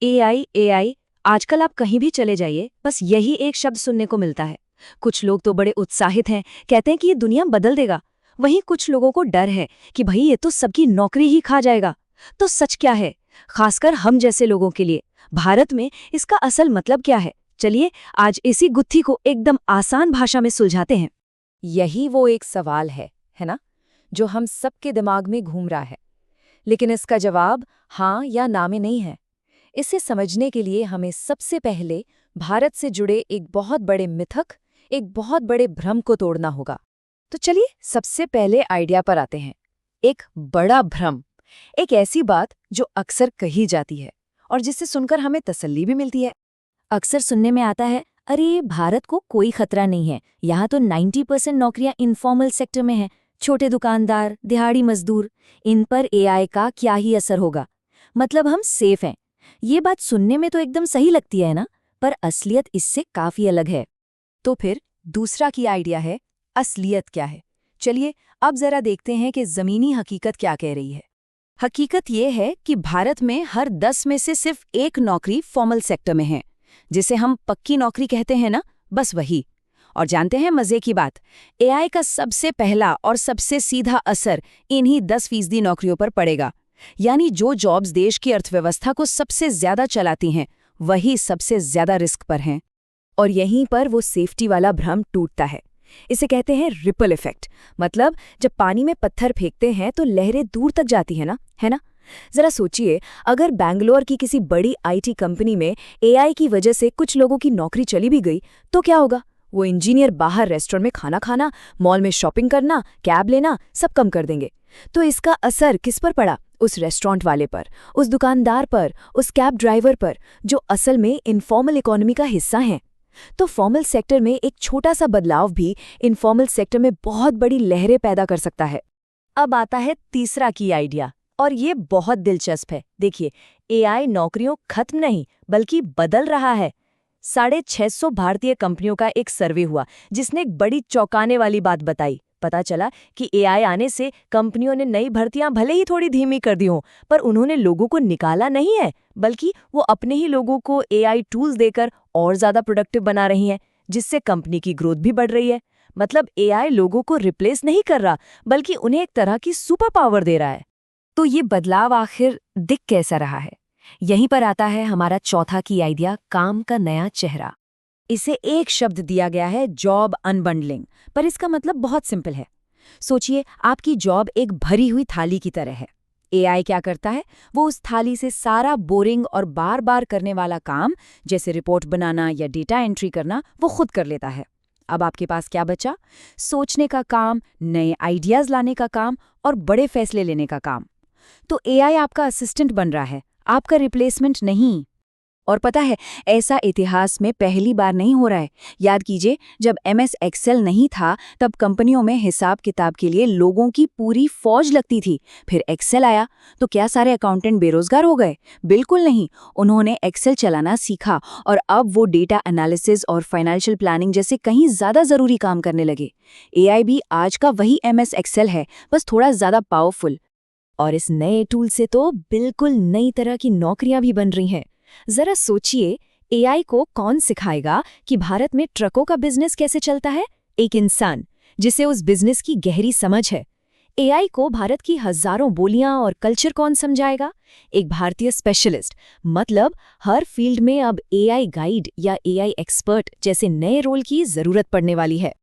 AI AI आजकल आप कहीं भी चले जाइए बस यही एक शब्द सुनने को मिलता है। कुछ लोग तो बड़े उत्साहित हैं, कहते हैं कि ये दुनिया बदल देगा। वहीं कुछ लोगों को डर है कि भाई ये तो सबकी नौकरी ही खा जाएगा। तो सच क्या है, खासकर हम जैसे लोगों के लिए भारत में इसका असल मतलब क्या है? चलिए आज इसी गुत्थी को एकदम आसान भाषा में सुलझाते हैं। यही वो एक सवाल है ना, जो हम सबके दिमाग में घूम रहा है। लेकिन इसका जवाब हाँ या ना में नहीं है। इसे समझने के लिए हमें सबसे पहले भारत से जुड़े एक बहुत बड़े मिथक, एक बहुत बड़े भ्रम को तोड़ना होगा। तो चलिए सबसे पहले आइडिया पर आते हैं। एक बड़ा भ्रम, एक ऐसी बात जो अक्सर कही जाती है और जिससे सुनकर हमें तसल्ली भी मिलती है। अक्सर सुनने में आता है, अरे भारत को कोई खतरा नहीं है, यहाँ तो 90% नौकरियां इनफॉर्मल सेक्टर में हैं। छोटे दुकानदार, दिहाड़ी मजदूर, इन पर एआई का क्या ही असर होगा, मतलब हम सेफ हैं। ये बात सुनने में तो एकदम सही लगती है ना, पर असलियत इससे काफी अलग है। तो फिर दूसरा की आइडिया है, असलियत क्या है। चलिए अब जरा देखते हैं कि जमीनी हकीकत क्या कह रही है। हकीकत ये है कि भारत में हर 10 में से सिर्फ एक नौकरी फॉर्मल सेक्टर में है, जिसे हम पक्की नौकरी कहते हैं ना, बस वही। और जानते हैं मजे की बात, एआई का सबसे पहला और सबसे सीधा असर इन्हीं 10% नौकरियों पर पड़ेगा। यानी जो जॉब्स देश की अर्थव्यवस्था को सबसे ज्यादा चलाती हैं, वही सबसे ज्यादा रिस्क पर हैं। और यहीं पर वो सेफ्टी वाला भ्रम टूटता है। इसे कहते हैं रिपल इफेक्ट। मतलब जब पानी में पत्थर फेंकते हैं तो लहरें दूर तक जाती है ना। जरा सोचिए, अगर बैंगलोर की किसी बड़ी आईटी कंपनी में एआई की वजह से कुछ लोगों की नौकरी चली भी गई, तो क्या होगा? वो इंजीनियर बाहर रेस्टोरेंट में खाना खाना, मॉल में शॉपिंग करना, कैब लेना, सब कम कर देंगे। तो इसका असर किस पर पड़ा? उस रेस्टोरेंट वाले पर, उस दुकानदार पर, उस कैब ड्राइवर पर, जो असल में इनफॉर्मल इकोनॉमी का हिस्सा हैं। तो फॉर्मल सेक्टर में एक छोटा सा बदलाव भी इनफॉर्मल सेक्टर में बहुत बड़ी लहरें पैदा कर सकता है। अब आता है तीसरा की आइडिया, और ये बहुत दिलचस्प है। देखिए, एआई नौकरियों खत्म नहीं बल्कि बदल रहा है। 650 भारतीय कंपनियों का एक सर्वे हुआ जिसने एक बड़ी चौंकाने वाली बात बताई। पता चला कि एआई आने से कंपनियों ने नई भर्तियां भले ही थोड़ी धीमी कर दी हों, पर उन्होंने लोगों को निकाला नहीं है, बल्कि वो अपने ही लोगों को एआई टूल्स देकर और ज्यादा प्रोडक्टिव बना रही हैं, जिससे कंपनी की ग्रोथ भी बढ़ रही है। मतलब एआई लोगों को रिप्लेस नहीं कर रहा, बल्कि उन्हें एक तरह की सुपर पावर दे रहा है। तो ये बदलाव आखिर दिख कैसा रहा है? यहीं पर आता है हमारा चौथा की आइडिया, काम का नया चेहरा। इसे एक शब्द दिया गया है, जॉब अनबंडलिंग। पर इसका मतलब बहुत सिंपल है। सोचिए, आपकी जॉब एक भरी हुई थाली की तरह है। एआई क्या करता है? वो उस थाली से सारा बोरिंग और बार बार करने वाला काम, जैसे रिपोर्ट बनाना या डेटा एंट्री करना, वो खुद कर लेता है। अब आपके पास क्या बचा? सोचने का काम, नए आइडियाज लाने का काम और बड़े फैसले लेने का काम। तो एआई आपका असिस्टेंट बन रहा है, आपका रिप्लेसमेंट नहीं। और पता है, ऐसा इतिहास में पहली बार नहीं हो रहा है। याद कीजिए, जब एमएस एक्सेल नहीं था तब कंपनियों में हिसाब किताब के लिए लोगों की पूरी फौज लगती थी। फिर एक्सेल आया तो क्या सारे अकाउंटेंट बेरोजगार हो गए? बिल्कुल नहीं। उन्होंने एक्सेल चलाना सीखा और अब वो डेटा एनालिसिस और फाइनेंशियल प्लानिंग जैसे कहीं ज्यादा जरूरी काम करने लगे। एआई भी आज का वही एमएस एक्सेल है, बस थोड़ा ज्यादा पावरफुल। और इस नए टूल से तो बिल्कुल नई तरह की नौकरियां भी बन रही हैं। जरा सोचिए, एआई को कौन सिखाएगा कि भारत में ट्रकों का बिजनेस कैसे चलता है? एक इंसान जिसे उस बिजनेस की गहरी समझ है। एआई को भारत की हजारों बोलियां और कल्चर कौन समझाएगा? एक भारतीय स्पेशलिस्ट। मतलब हर फील्ड में अब एआई गाइड या एआई एक्सपर्ट जैसे नए रोल की जरूरत पड़ने वाली है।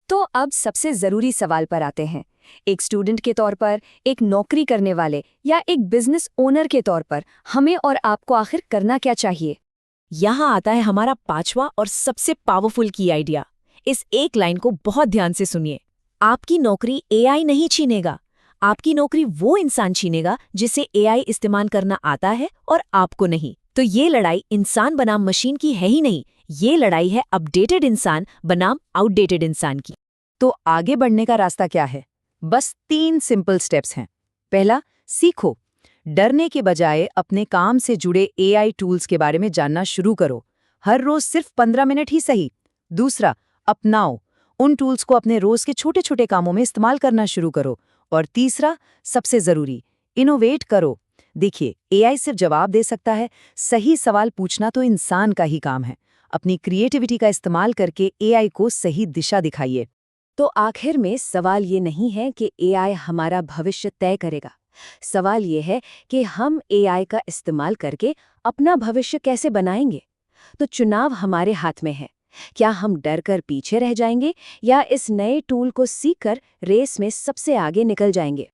तो अब सबसे जरूरी सवाल पर आते हैं। एक स्टूडेंट के तौर पर, एक नौकरी करने वाले या एक बिजनेस ओनर के तौर पर हमें और आपको आखिर करना क्या चाहिए? यहाँ आता है हमारा पांचवा और सबसे पावरफुल की आइडिया। इस एक लाइन को बहुत ध्यान से सुनिए। आपकी नौकरी एआई नहीं छीनेगा, आपकी नौकरी वो इंसान छीनेगा जिसे एआई इस्तेमाल करना आता है और आपको नहीं। तो ये लड़ाई इंसान बनाम मशीन की है ही नहीं, ये लड़ाई है अपडेटेड इंसान बनाम आउटडेटेड इंसान की। तो आगे बढ़ने का रास्ता क्या है? बस 3 सिंपल स्टेप्स हैं। पहला, सीखो। डरने के बजाय अपने काम से जुड़े एआई टूल्स के बारे में जानना शुरू करो। हर रोज सिर्फ 15 मिनट ही सही। दूसरा, अपनाओ। उन टूल्स को अपने रोज के छोटे छोटे कामों में इस्तेमाल करना शुरू करो। और तीसरा, सबसे जरूरी, इनोवेट करो। देखिए, एआई सिर्फ जवाब दे सकता है, सही सवाल पूछना तो इंसान का ही काम है। अपनी क्रिएटिविटी का इस्तेमाल करके एआई को सही दिशा दिखाइए। तो आखिर में सवाल ये नहीं है कि एआई हमारा भविष्य तय करेगा। सवाल ये है कि हम एआई का इस्तेमाल करके अपना भविष्य कैसे बनाएंगे। तो चुनाव हमारे हाथ में है। क्या हम डर कर पीछे रह जाएंगे या इस नए टूल को सीखकर रेस में सबसे आगे निकल जाएंगे?